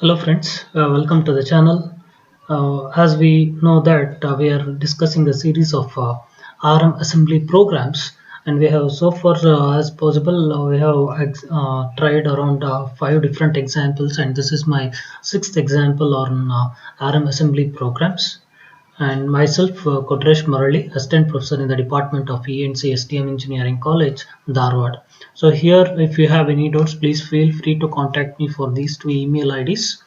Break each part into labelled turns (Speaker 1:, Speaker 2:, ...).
Speaker 1: Hello friends, welcome to the channel. As we know that we are discussing a series of RM assembly programs, and we have so far as possible we have tried around 5 different examples, and this is my 6th example on RM assembly programs. And myself, Kodresh Murali, Assistant Professor in the Department of E&C STM Engineering College, Dharwad. So here, if you have any doubts, please feel free to contact me for these two email IDs.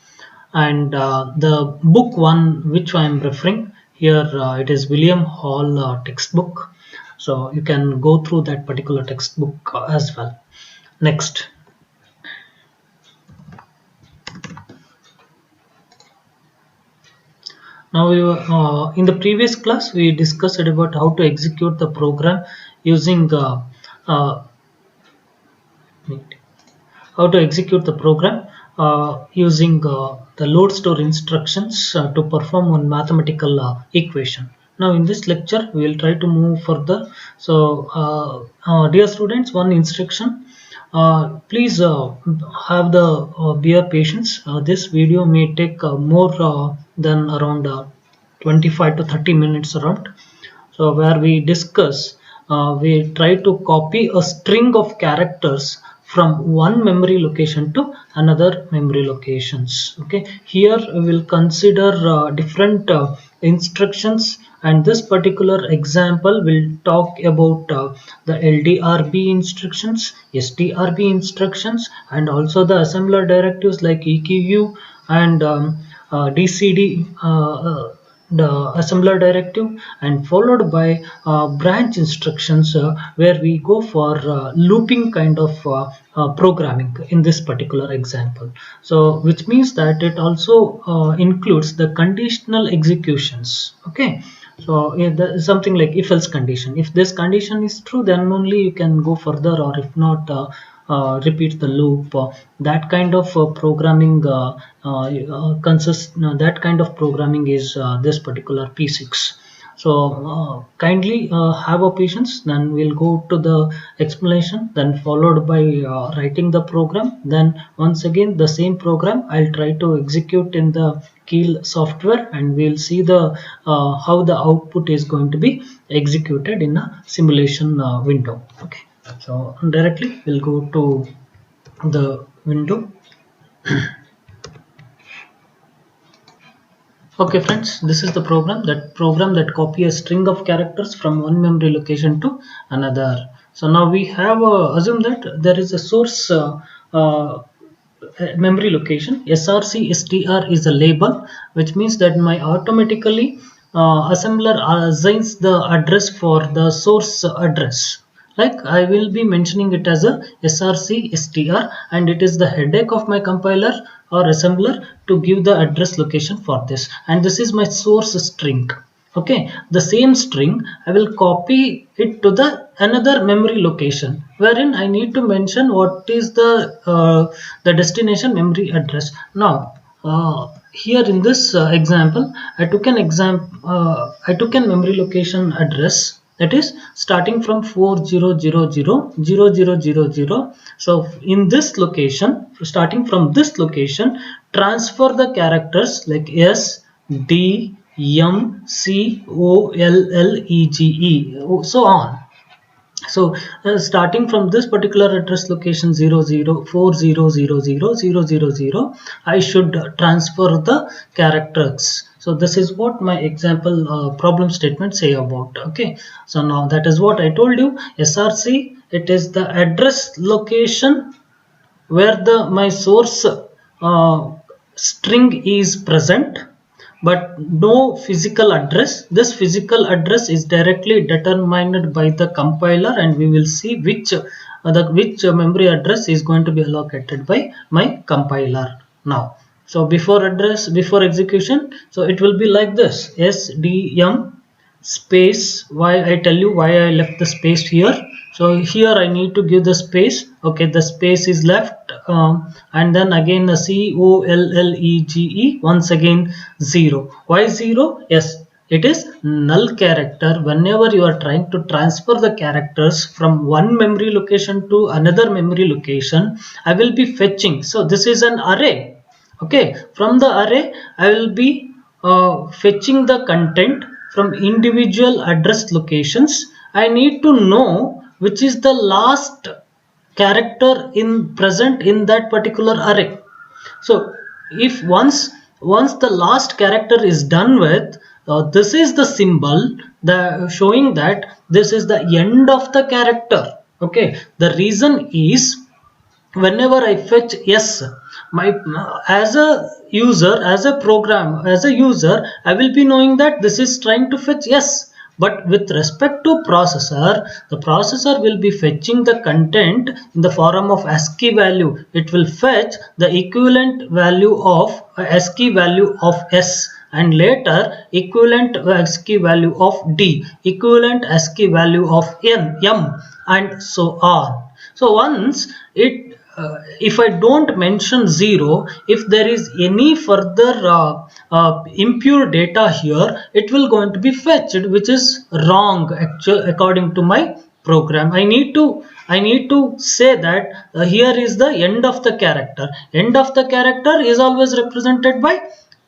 Speaker 1: And the book one which I am referring here, it is William Hall textbook. So you can go through that particular textbook as well. Next. Now, in the previous class, we discussed about how to execute the program using uh, how to execute the program using the load store instructions to perform one mathematical equation. Now in this lecture we will try to move further. So dear students, one instruction, please have the bear patience. This video may take more than around 25 to 30 minutes around. So where we discuss, we try to copy a string of characters from one memory location to another memory locations. Okay, here we will consider different instructions, and this particular example will talk about the LDRB instructions, STRB instructions, and also the assembler directives like EQU and DCD, the assembler directive, and followed by branch instructions, where we go for looping kind of programming in this particular example. So which means that it also includes the conditional executions. Okay, so something like if else condition. If this condition is true, then only you can go further, or if not, repeat the loop. That kind of programming that kind of programming is this particular P6. So kindly have a patience, then we'll go to the explanation, then followed by writing the program. Then once again the same program I'll try to execute in the Keel software, and we'll see the how the output is going to be executed in a simulation window. Okay, so directly we'll go to the window. Okay friends, this is the program that copy a string of characters from one memory location to another. So now we have assume that there is a source memory location. SRC STR is a label, which means that my automatically assembler assigns the address for the source address. Like I will be mentioning it as a SRC STR, and it is the headache of my compiler or assembler to give the address location for this, and this is my source string. Okay, the same string I will copy it to the another memory location, wherein I need to mention what is the destination memory address. Now here in this example, I took an memory location address that is starting from 40000000. So in this location, starting from this location, transfer the characters like S, D, M, C, O, L, L, E, G, E, so on. So starting from this particular address location 00400000, I should transfer the characters. So this is what my example problem statement say about. Okay, so now that is what I told you. SRC, it is the address location where the my source string is present, but no physical address. This physical address is directly determined by the compiler, and we will see which memory address is going to be allocated by my compiler now. So before execution, so it will be like this: SDM space. Why I tell you why I left the space here. So here I need to give the space. Okay, the space is left, and then again the COLLEGE, once again 0. Why 0? Yes, it is null character. Whenever you are trying to transfer the characters from one memory location to another memory location, I will be fetching. So this is an array. Okay, from the array I will be fetching the content from individual address locations. I need to know which is the last character in present in that particular array. So if once the last character is done with, this is the symbol the showing that this is the end of the character. Okay, the reason is whenever I fetch yes, my as a user, as a user, I will be knowing that this is trying to fetch yes. But with respect to processor, the processor will be fetching the content in the form of ASCII value. It will fetch the equivalent value of ASCII value of S, and later equivalent ASCII value of D, equivalent ASCII value of M, and so on. So once if I don't mention 0, if there is any further impure data here, it will going to be fetched, which is wrong actually according to my program. I need to say that here is the end of the character. End of the character is always represented by,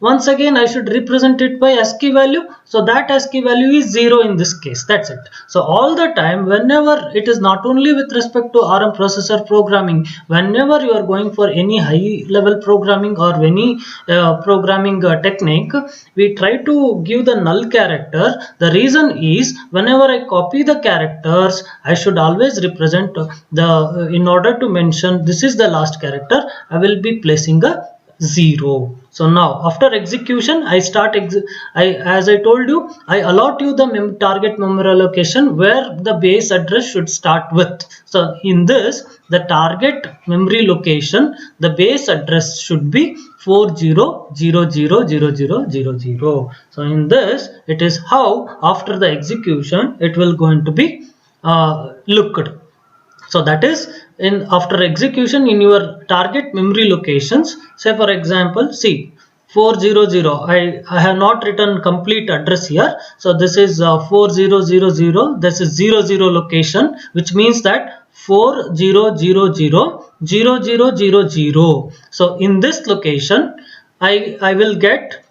Speaker 1: once again I should represent it by ASCII value, so that ASCII value is 0 in this case. That's it. So all the time, whenever it is not only with respect to ARM processor programming, whenever you are going for any high level programming or any programming technique, we try to give the null character. The reason is whenever I copy the characters, I should always represent the in order to mention this is the last character, I will be placing a 0. So now after execution I start as I told you, I allot you the target memory allocation where the base address should start with. So in this, the target memory location, the base address should be 40000000. So in this, it is how after the execution it will going to be looked. So that is in after execution in your target memory locations. Say for example, see 400, I have not written complete address here. So this is 4000, this is 00 location, which means that 40000000. So in this location I will get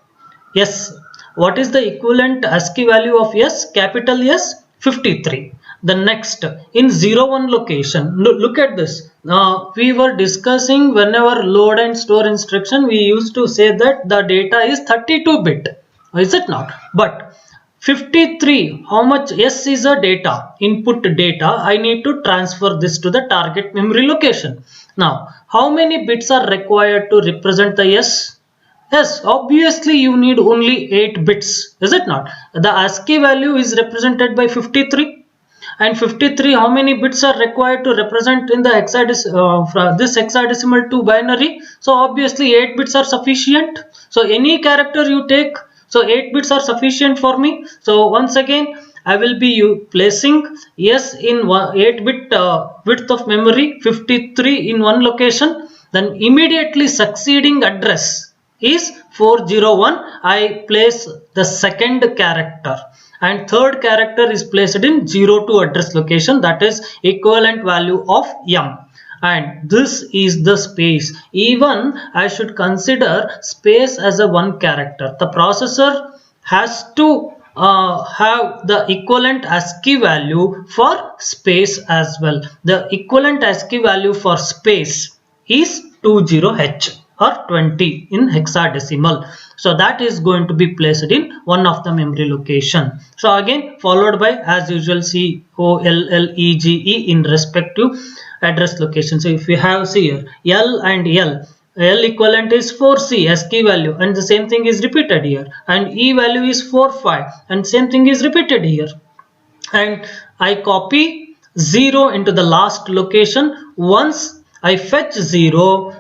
Speaker 1: yes. What is the equivalent ASCII value of yes? Capital S, 53. The next in 01 location, look at this. We were discussing whenever load and store instruction, we used to say that the data is 32-bit. Is it not? But 53, how much S is a data, input data. I need to transfer this to the target memory location. Now, how many bits are required to represent the S? Yes, obviously you need only 8 bits, is it not? The ASCII value is represented by 53, and 53, how many bits are required to represent in the this hexadecimal to binary? So obviously 8 bits are sufficient. So any character you take, so 8 bits are sufficient for me. So once again I will be placing yes in 8-bit width of memory, 53 in one location, then immediately succeeding address is 401. I place the second character, and third character is placed in 02 address location, that is equivalent value of M. And this is the space. Even I should consider space as a one character. The processor has to have the equivalent ASCII value for space as well. The equivalent ASCII value for space is 20H or 20 in hexadecimal. So that is going to be placed in one of the memory location. So again followed by as usual COLLEGE in respective address location. So if we have see here L and L equivalent is 4C ASCII value, and the same thing is repeated here, and E value is 45, and same thing is repeated here. And I copy 0 into the last location. Once I fetch 0,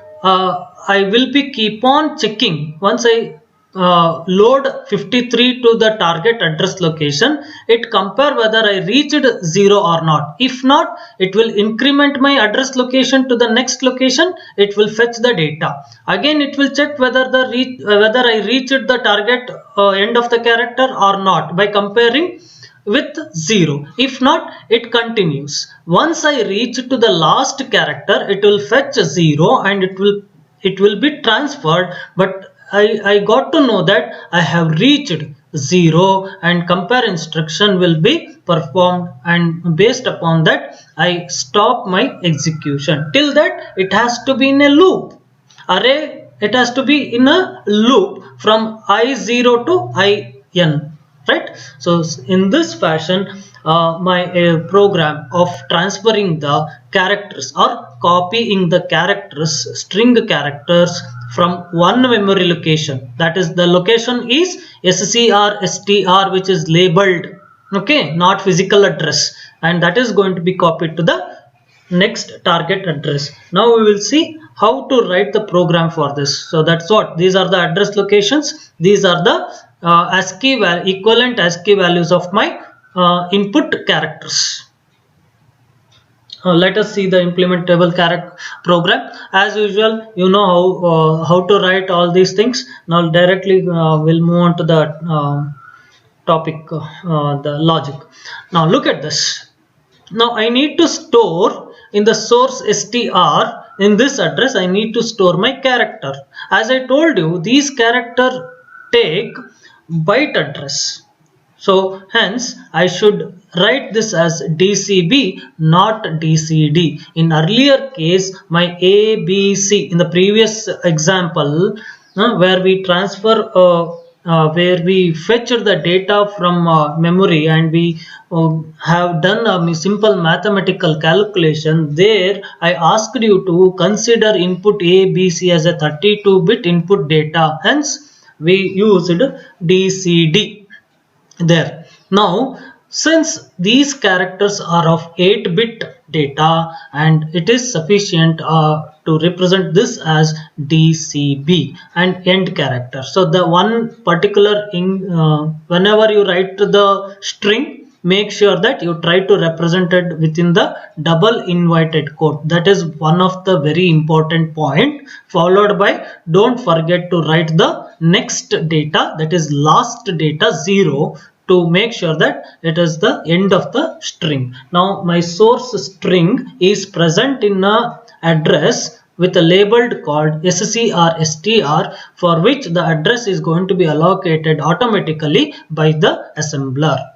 Speaker 1: I will be keep on checking. Once I load 53 to the target address location, it compare whether I reached 0 or not. If not, it will increment my address location to the next location. It will fetch the data. Again it will check whether whether I reached the target end of the character or not by comparing with 0. If not, it continues. Once I reach to the last character, it will fetch 0 and it will it will be transferred, but I got to know that I have reached 0 and compare instruction will be performed, and based upon that I stop my execution. Till that it has to be in a loop. Array, it has to be in a loop from I0 to IN, right? So in this fashion my program of transferring the characters or copying the characters, string characters from one memory location, that is the location is SCR which is labeled, okay, not physical address, and that is going to be copied to the next target address. Now we will see how to write the program for this. So that's what, these are the address locations, these are the ASCII equivalent ASCII values of my input characters. Let us see the implementable character program. As usual, you know how to write all these things. Now directly we'll move on to the topic, the logic. Now look at this. Now I need to store in the source str, in this address I need to store my character. As I told you, these character take byte address. So hence I should write this as DCB, not DCD. In earlier case, my ABC, in the previous example where we transfer where we fetched the data from memory and we have done a simple mathematical calculation, there I asked you to consider input ABC as a 32-bit input data. Hence we used DCD there. Now since these characters are of 8-bit data and it is sufficient to represent this as DCB and end character. So the one particular whenever you write the string, make sure that you try to represent it within the double inverted quote. That is one of the very important point, followed by don't forget to write the next data, that is last data 0, to make sure that it is the end of the string. Now my source string is present in a address with a labeled called SCR for which the address is going to be allocated automatically by the assembler.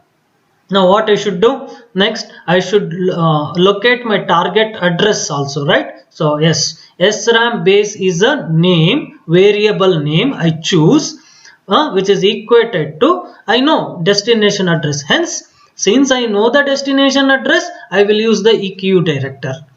Speaker 1: Now what I should do next, I should locate my target address also, right? So yes, SRAM base is a name, variable name I choose, which is equated to, I know, destination address. Hence, since I know the destination address, I will use the EQ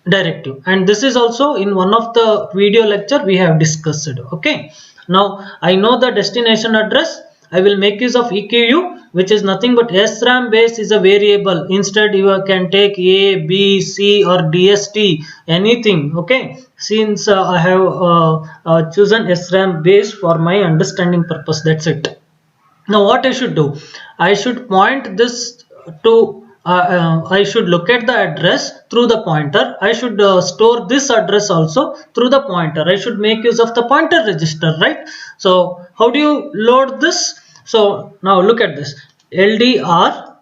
Speaker 1: directive. And this is also in one of the video lecture we have discussed. Okay. Now I know the destination address. I will make use of EQU, which is nothing but SRAM base is a variable. Instead, you can take A, B, C or DST, anything. Okay. Since I have chosen SRAM base for my understanding purpose, that's it. Now what I should do? I should point this to, I should locate the address through the pointer. I should store this address also through the pointer. I should make use of the pointer register, right? So how do you load this? So now look at this. LDR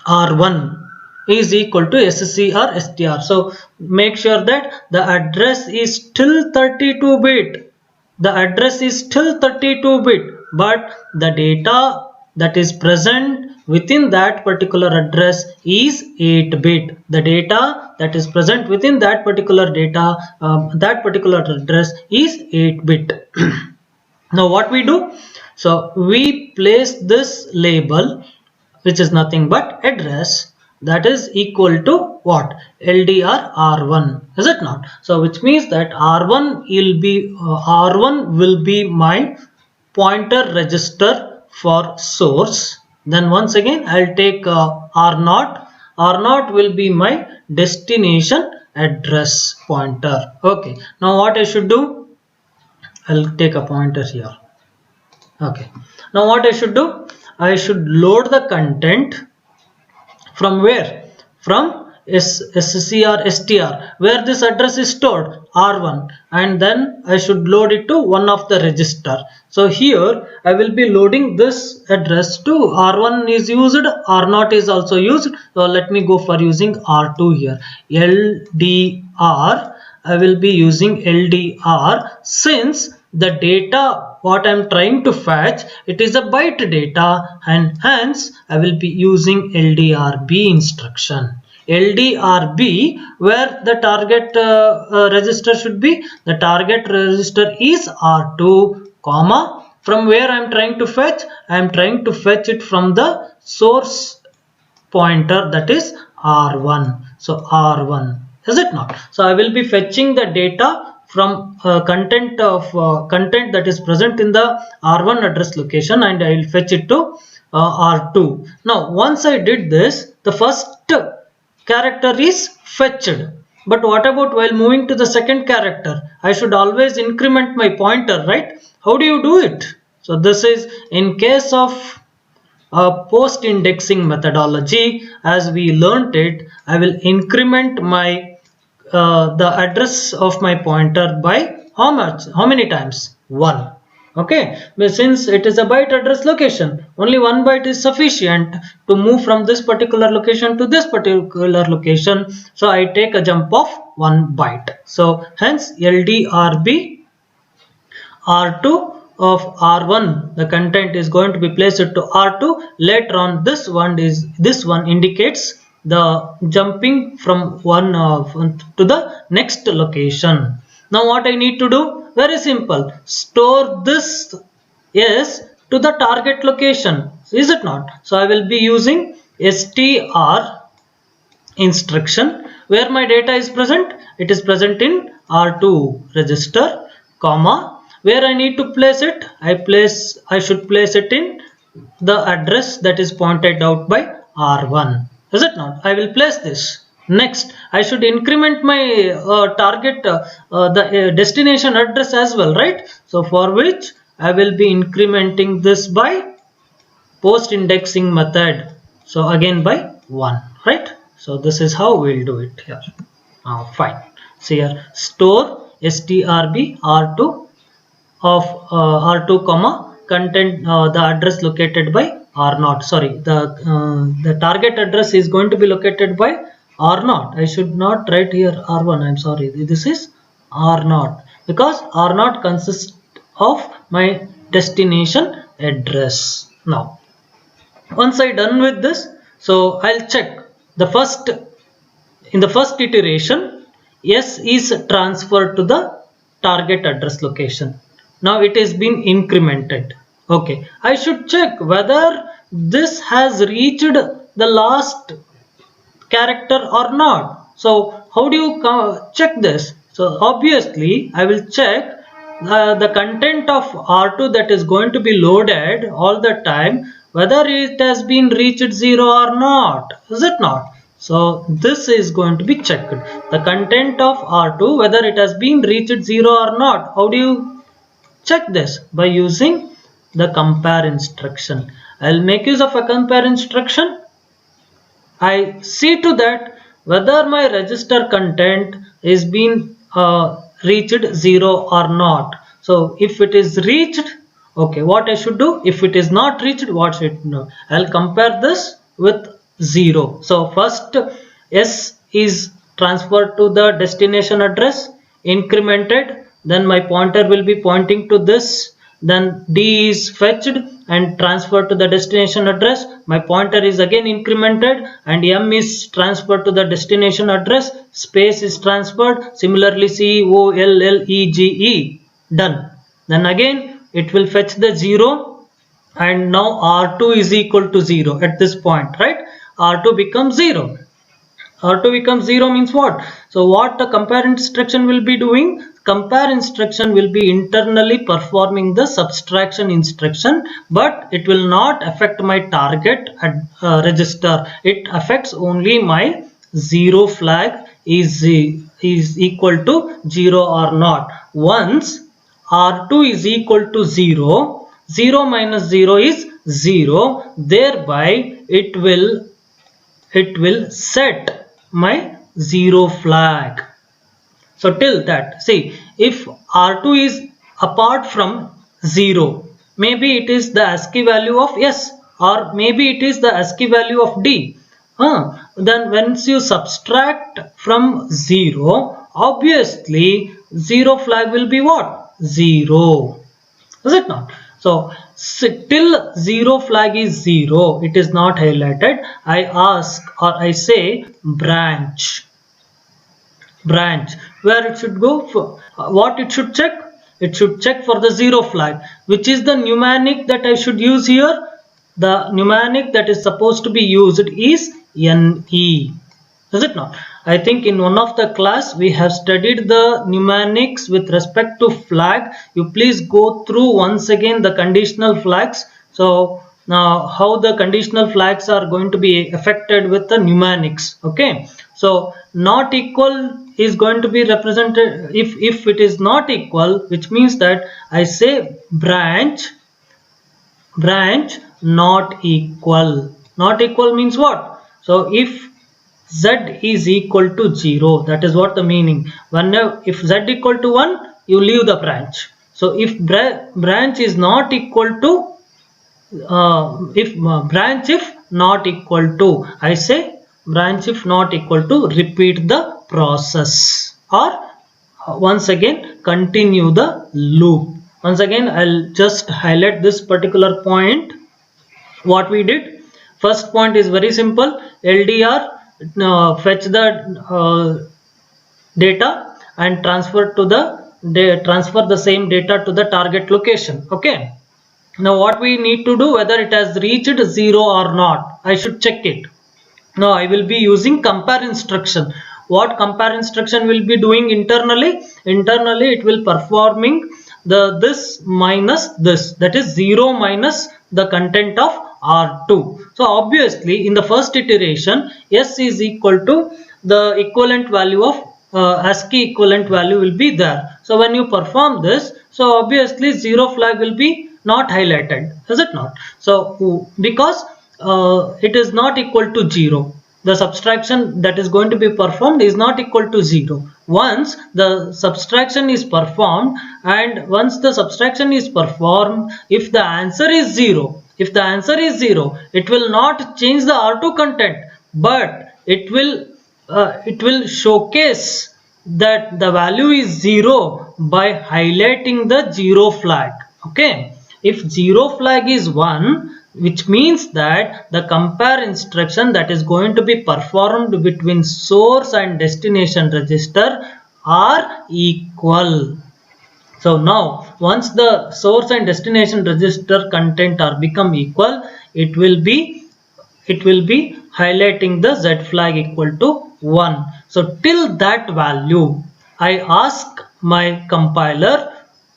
Speaker 1: R1 is equal to SCR STR. So make sure that the address is still 32-bit. The address is still 32-bit, but the data that is present within that particular address is 8-bit. The data that is present within that particular data, that particular address is 8-bit. Now what we do? So we place this label, which is nothing but address, that is equal to what? LDR R1, is it not? So which means that R1 will be my pointer register for source. Then once again I'll take R0. R0 will be my destination address pointer. Okay. Now what I should do? I'll take a pointer here. Okay. Now what I should do? I should load the content from where? From SCR STR, where this address is stored, R1, and then I should load it to one of the register. So here I will be loading this address to R1 is used, R0 is also used. So let me go for using R2 here. LDR I will be using LDR, since the data what I am trying to fetch, it is a byte data, and hence I will be using LDRB instruction. LDRB, where the target register should be, the target register is R2, comma, from where I am trying to fetch, I am trying to fetch it from the source pointer, that is R1. So R1, is it not? So I will be fetching the data from content that is present in the R1 address location, and I will fetch it to R2. Now once I did this, the first character is fetched. But what about while moving to the second character? I should always increment my pointer, right? How do you do it? So this is in case of post-indexing methodology. As we learnt it, I will increment my the address of my pointer by how much? How many times? 1. Okay, but since it is a byte address location, only 1 byte is sufficient to move from this particular location to this particular location. So I take a jump of 1 byte. So hence LDRB R2 of R1, the content is going to be placed to R2. Later on, this one indicates the jumping from one to the next location. Now what I need to do? Very simple. Store this S to the target location. Is it not? So I will be using str instruction. Where my data is present? It is present in R2 register, comma. Where I need to place it? I should place it in the address that is pointed out by R1. Is it not? I will place this. Next, I should increment my target, the destination address as well, right? So for which I will be incrementing this by post-indexing method. So again by 1, right? So this is how we will do it here. Fine. So here store strb r2 of R2 comma content the address located by R0. Sorry, the target address is going to be located by R0. I should not write here R1. I'm sorry. This is R0 because R0 consists of my destination address. Now, once I done with this, so I'll check the first in the first iteration. S is transferred to the target address location. Now it is been incremented. Okay, I should check whether this has reached the last character or not. So how do you check this? So obviously I will check the content of R2 that is going to be loaded all the time, whether it has been reached 0 or not. Is it not? So this is going to be checked. The content of R2, whether it has been reached 0 or not. How do you check this? By using the compare instruction. I'll make use of a compare instruction. I see to that whether my register content is being reached 0 or not. So if it is reached, okay, what I should do? If it is not reached, what should I do? I'll compare this with 0. So first S is transferred to the destination address, incremented, then my pointer will be pointing to this, then D is fetched and transferred to the destination address, my pointer is again incremented, and M is transferred to the destination address, space is transferred, similarly COLLEGE, done. Then again it will fetch the 0, and now R2 is equal to 0 at this point, right? R2 becomes 0. R2 becomes 0 means what? So what the compare instruction will be doing? Compare instruction will be internally performing the subtraction instruction, but it will not affect my target register. It affects only my 0 flag is equal to 0 or not. Once R2 is equal to 0, 0 minus 0 is 0, thereby it will set my 0 flag. So till that, see, if R2 is apart from 0, maybe it is the ASCII value of S, or maybe it is the ASCII value of D. Then once you subtract from 0, obviously 0 flag will be what? 0. Is it not? So till 0 flag is 0, it is not highlighted. I ask or I say branch. Where it should go for what it should check? It should check for the 0 flag. Which is the mnemonic that I should use here? The mnemonic that is supposed to be used is NE. Is it not? I think in one of the class we have studied the mnemonics with respect to flag. You please go through once again the conditional flags. So now how the conditional flags are going to be affected with the mnemonics. Okay. So not equal is going to be represented if it is not equal, which means that I say branch not equal. Not equal means what? So if z is equal to 0, that is what the meaning. Whenever if z equal to 1, you leave the branch. So if branch is not equal to branch if not equal to, I say branch if not equal to, repeat the process or once again continue the loop. Once again I'll just highlight this particular point. What we did, first point is very simple. LDR fetch the data and transfer the same data to the target location. Okay. Now what we need to do, whether it has reached 0 or not, I should check it. Now I will be using compare instruction. What compare instruction will be doing internally? Internally it will performing this minus this, that is 0 minus the content of R2. So obviously in the first iteration S is equal to the equivalent value of ASCII equivalent value will be there. So when you perform this, so obviously 0 flag will be not highlighted, is it not? So because it is not equal to 0, the subtraction that is going to be performed is not equal to 0. Once the subtraction is performed, and once the subtraction is performed, if the answer is 0, it will not change the R2 content, but it will showcase that the value is 0 by highlighting the 0 flag. Okay. If 0 flag is 1, which means that the compare instruction that is going to be performed between source and destination register are equal. So now once the source and destination register content are become equal, it will be highlighting the Z flag equal to 1. So till that value, I ask my compiler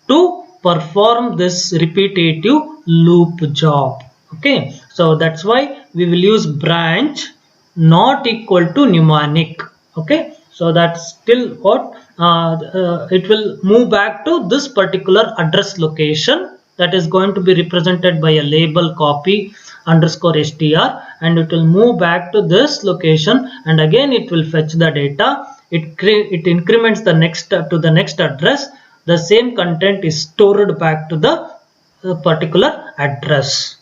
Speaker 1: to perform this repetitive loop job. Okay, so that's why we will use branch not equal to mnemonic. Okay, so that's still what it will move back to this particular address location that is going to be represented by a label copy underscore str, and it will move back to this location, and again it will fetch the data. It increments the next to the next address. The same content is stored back to the particular address.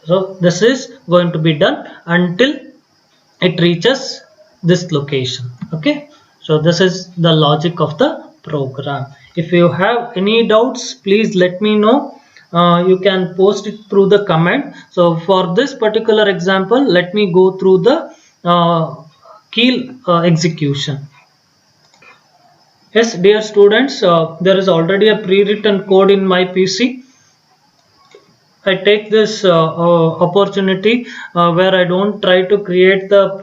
Speaker 1: So this is going to be done until it reaches this location. Okay, so this is the logic of the program. If you have any doubts, please let me know. You can post it through the comment. So for this particular example, let me go through the key execution. Yes, dear students, there is already a pre-written code in my PC. I take this opportunity where I don't try to create the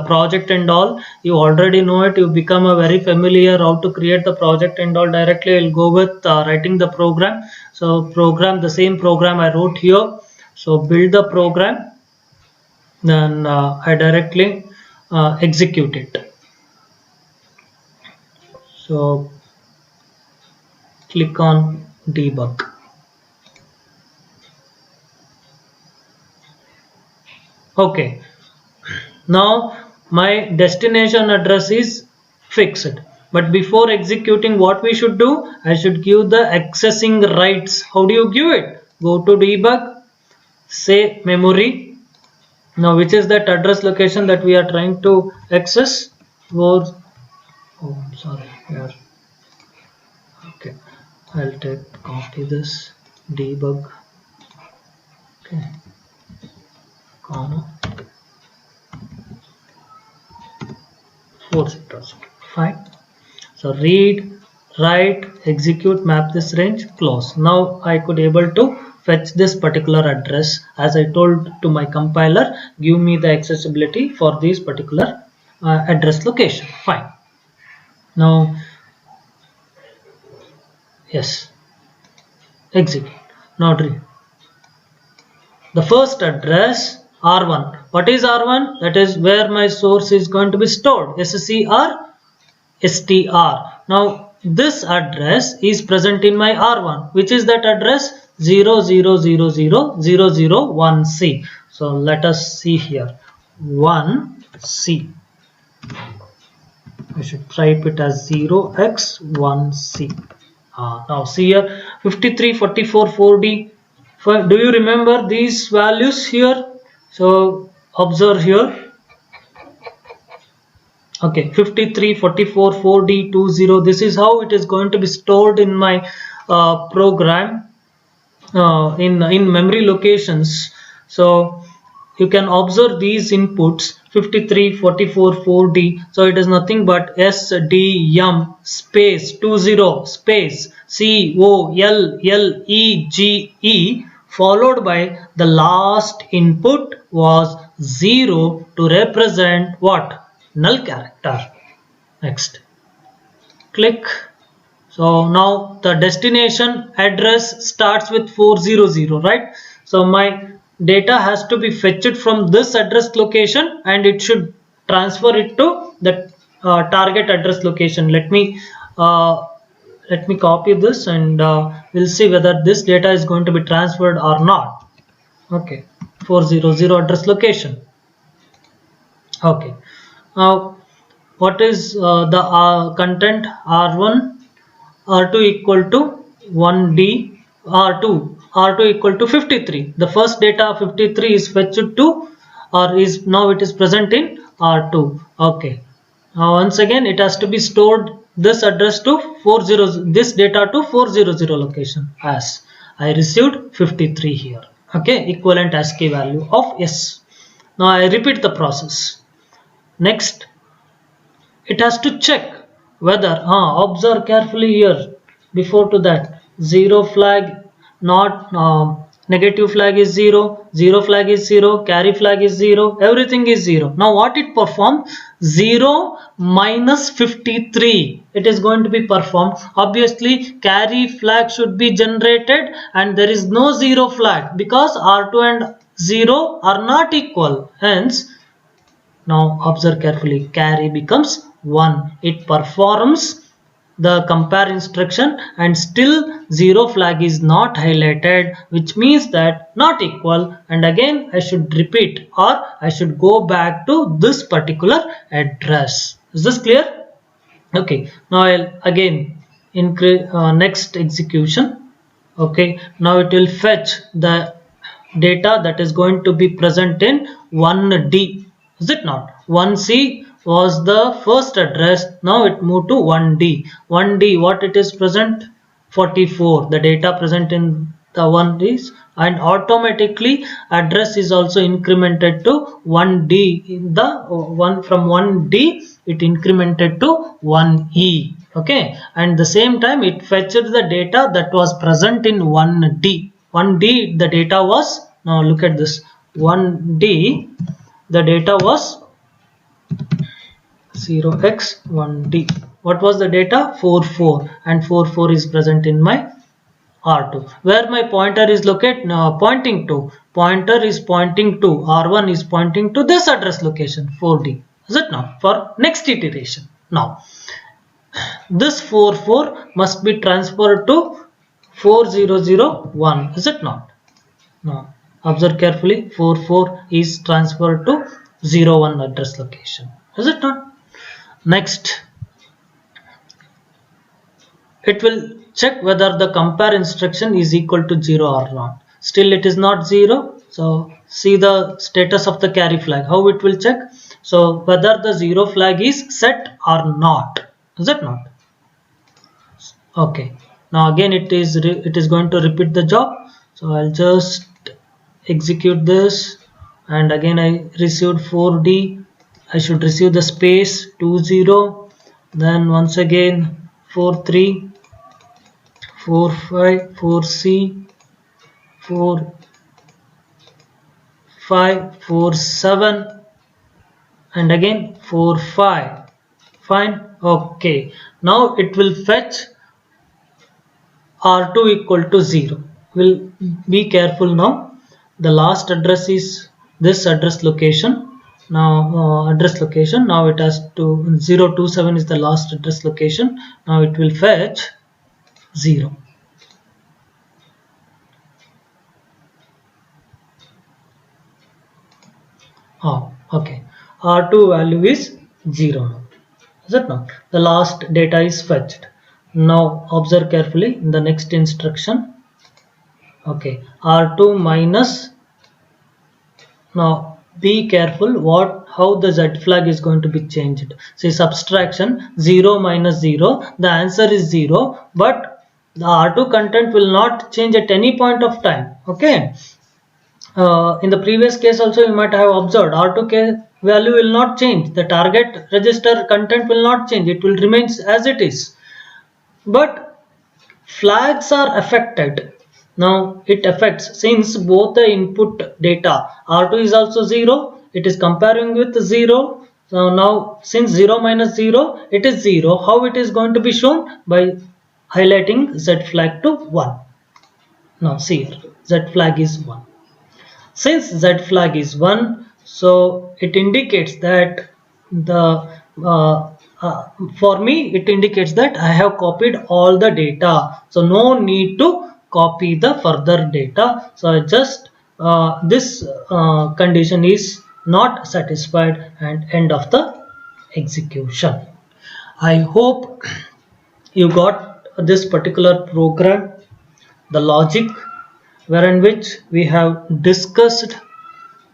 Speaker 1: project and all. You already know it. You become a very familiar how to create the project and all. Directly I'll go with writing the program. So the same program I wrote here. So build the program. Then I directly execute it. So click on debug. Okay, now my destination address is fixed, but before executing, what we should do, I should give the accessing rights. How do you give it? Go to debug, say memory. Now which is that address location that we are trying to access? here. Okay, I'll copy this, debug, okay, comma 4 sectors. Fine. So read, write, execute, map this range, close. Now I could able to fetch this particular address as I told to my compiler, give me the accessibility for this particular address location. Fine. Now yes, execute. Now read. The first address R1. What is R1? That is where my source is going to be stored. SCR str. Now this address is present in my R1, which is that address 0000001C. So let us see here 1C. I should type it as 0x1C. Now see here 53, 44, 4D. Do you remember these values here? So observe here. Okay, 53, 44, 4D, 20. This is how it is going to be stored in my program in memory locations. So you can observe these inputs 53, 44, 4D. So it is nothing but SDM space 20 space COLLEGE followed by the last input was 0 to represent what? Null character. Next, click. So now the destination address starts with 400, right? So my data has to be fetched from this address location and it should transfer it to the target address location. Let me copy this and we'll see whether this data is going to be transferred or not. Okay, 400 address location. Okay. Now, what is the content R1, R2 equal to 1D, R2 equal to 53. The first data 53 is fetched to, or is now it is present in R2. Okay. Now once again it has to be stored this address to 40, this data to 400 location as I received 53 here. Okay, equivalent ASCII value of S. Now I repeat the process. Next, it has to check whether, observe carefully here, before to that, 0 flag, not negative flag is 0, 0 flag is 0, carry flag is 0, everything is 0. Now what it performed? 0 minus 53. It is going to be performed. Obviously carry flag should be generated and there is no 0 flag because R2 and 0 are not equal. Hence, now observe carefully, carry becomes 1. It performs the compare instruction and still 0 flag is not highlighted, which means that not equal, and again I should repeat or I should go back to this particular address. Is this clear? Okay, now I'll again increase next execution. Okay, now it will fetch the data that is going to be present in 1D. Is it not? 1C was the first address. Now it moved to 1D. 1D, what it is present? 44. The data present in the 1D, and automatically address is also incremented to 1D. In the one from 1D, it incremented to 1E. Okay, and the same time it fetched the data that was present in 1D. 1D, the data was, now look at this, 1D, the data was 0x1D. What was the data? 44, and 44 is present in my R2. Where my pointer is located, pointing to, pointer is pointing to, R1 is pointing to this address location 4D. Is it not? For next iteration. Now this 44 must be transferred to 4001. Is it not? No. Observe carefully, 44 is transferred to 01 address location. Is it not? Next, it will check whether the compare instruction is equal to 0 or not. Still it is not 0. So see the status of the carry flag. How it will check? So whether the 0 flag is set or not. Is it not? Okay, now again it is going to repeat the job, so I'll just execute this, and again I received 4D. I should receive the space 20, then once again 43, 45, 4C, 45, 47, and again 45. Fine. Okay, now it will fetch R2 equal to 0. Will be careful now. The last address is this address location. Now address location. Now it has to 027 is the last address location. Now it will fetch 0. Oh, okay. R2 value is 0 now. Is it not? The last data is fetched. Now observe carefully in the next instruction. Okay, R2 minus. Now be careful how the Z flag is going to be changed. See, subtraction 0 minus 0, the answer is 0, but the R2 content will not change at any point of time. Okay. In the previous case also you might have observed R2 value will not change. The target register content will not change. It will remain as it is. But flags are affected. Now it affects, since both the input data R2 is also 0, it is comparing with 0. So now since 0 minus 0, it is 0. How it is going to be shown? By highlighting Z flag to 1. Now see here, Z flag is 1. Since Z flag is 1, so it indicates that for me it indicates that I have copied all the data, so no need to copy the further data. So I just this condition is not satisfied, and end of the execution. I hope you got this particular program, the logic, wherein which we have discussed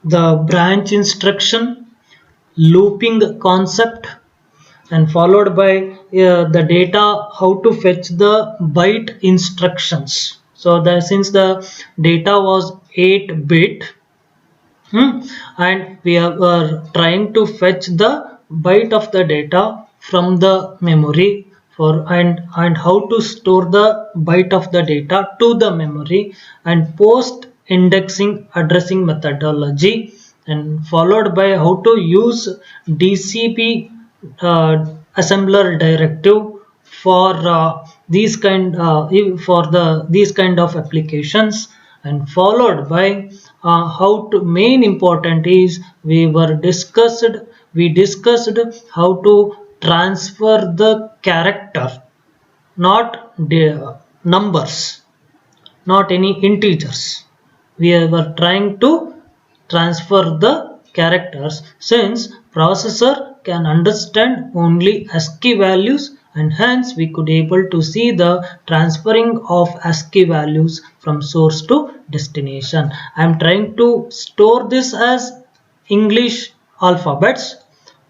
Speaker 1: the branch instruction, looping concept, and followed by the data, how to fetch the byte instructions. So since the data was 8-bit, and we are trying to fetch the byte of the data from the memory, and how to store the byte of the data to the memory, and post indexing addressing methodology, and followed by how to use DCP assembler directive for these kind of applications, and followed by how to, main important is we discussed how to transfer the character, not the numbers, not any integers. We were trying to transfer the characters, since processor can understand only ASCII values, and hence we could able to see the transferring of ASCII values from source to destination. I am trying to store this as English alphabets,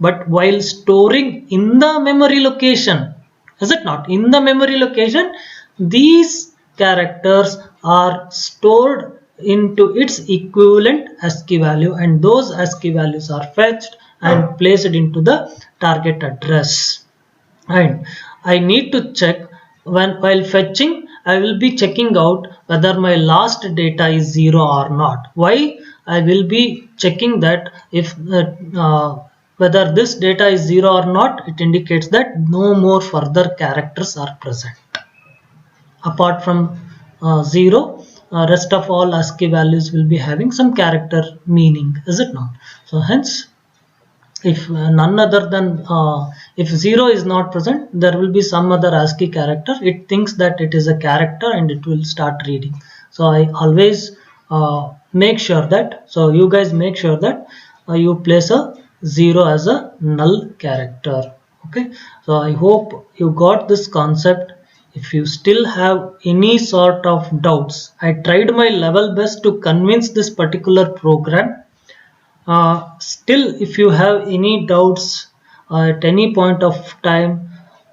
Speaker 1: but while storing in the memory location, is it not, in the memory location, these characters are stored into its equivalent ASCII value, and those ASCII values are fetched and placed into the target address. And I need to check, while fetching, I will be checking out whether my last data is 0 or not. Why? I will be checking that if whether this data is 0 or not, it indicates that no more further characters are present. Apart from 0, rest of all ASCII values will be having some character meaning, is it not? So hence, if none other than if 0 is not present, there will be some other ASCII character. It thinks that it is a character and it will start reading. So I always make sure that, so you guys make sure that you place a 0 as a null character. Okay, so I hope you got this concept. If you still have any sort of doubts, I tried my level best to convince this particular program. Still, if you have any doubts at any point of time,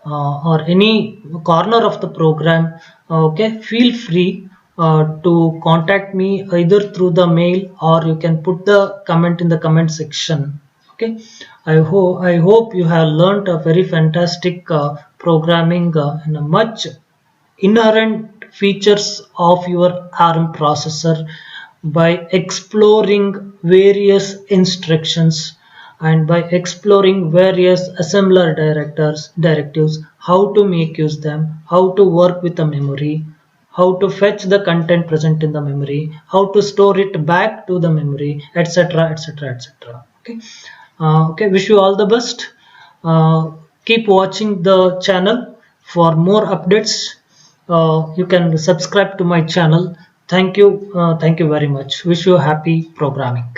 Speaker 1: or any corner of the program, okay, feel free to contact me either through the mail, or you can put the comment in the comment section. Okay, I hope you have learned a very fantastic programming and a much inherent features of your ARM processor by exploring various instructions and by exploring various assembler directives, how to make use them, how to work with the memory, how to fetch the content present in the memory, how to store it back to the memory, etc., etc., etc. Okay. Okay, wish you all the best. Keep watching the channel for more updates. You can subscribe to my channel. Thank you very much. Wish you happy programming.